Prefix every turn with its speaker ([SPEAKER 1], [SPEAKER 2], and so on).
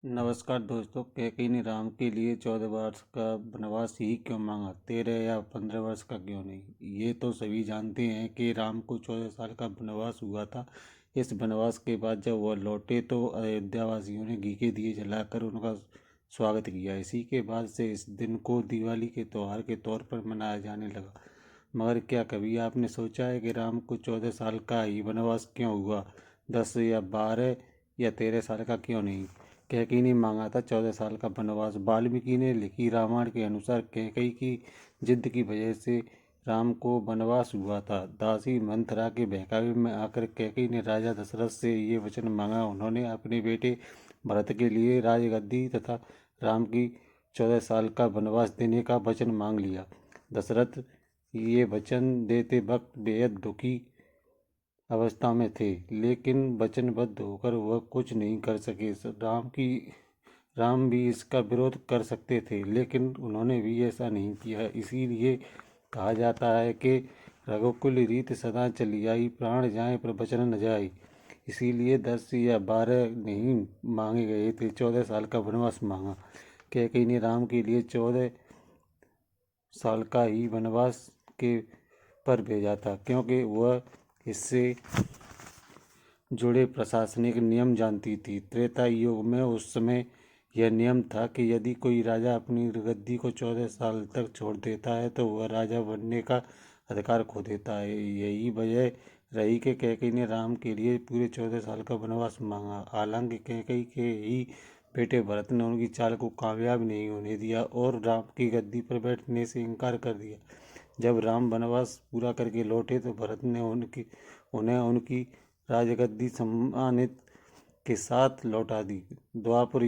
[SPEAKER 1] नमस्कार दोस्तों। कैकेयी ने राम के लिए 14 वर्ष का वनवास ही क्यों मांगा, 13 या 15 वर्ष का क्यों नहीं। ये तो सभी जानते हैं कि राम को 14 साल का वनवास हुआ था। इस वनवास के बाद जब वह लौटे तो अयोध्या वासियों ने घी के दिए जलाकर उनका स्वागत किया। इसी के बाद से इस दिन को दिवाली के त्यौहार के तौर पर मनाया जाने लगा। मगर क्या कभी आपने सोचा है कि राम को 14 साल का ही वनवास क्यों हुआ, 10 या 12 या 13 साल का क्यों नहीं। कैकेयी ने मांगा था 14 साल का वनवास। वाल्मीकि ने लिखी रामायण के अनुसार कैकेयी की जिद की वजह से राम को वनवास हुआ था। दासी मंथरा के बहकावे में आकर कैकेयी ने राजा दशरथ से ये वचन मांगा। उन्होंने अपने बेटे भरत के लिए राजगद्दी तथा राम की 14 साल का वनवास देने का वचन मांग लिया। दशरथ ये वचन देते वक्त बेहद दुखी अवस्था में थे, लेकिन वचनबद्ध होकर वह कुछ नहीं कर सके। राम भी इसका विरोध कर सकते थे, लेकिन उन्होंने भी ऐसा नहीं किया। इसीलिए कहा जाता है कि रघुकुल रीत सदा चली आई, प्राण जाए पर वचन न जाए। इसीलिए 10 या 12 नहीं मांगे गए थे, 14 साल का वनवास मांगा। कैकेयी ने राम के लिए 14 साल का ही वनवास के पर भेजा था, क्योंकि वह इससे जुड़े प्रशासनिक नियम जानती थी। त्रेता युग में उस समय यह नियम था कि यदि कोई राजा अपनी गद्दी को 14 साल तक छोड़ देता है तो वह राजा बनने का अधिकार खो देता है। यही वजह रही कि कैकेयी ने राम के लिए पूरे 14 साल का वनवास मांगा। हालांकि कैकेयी के ही बेटे भरत ने उनकी चाल को कामयाब नहीं होने दिया और राम की गद्दी पर बैठने से इनकार कर दिया। जब राम वनवास पूरा करके लौटे तो भरत ने उन्हें उनकी राजगद्दी सम्मानित के साथ लौटा दी। द्वापर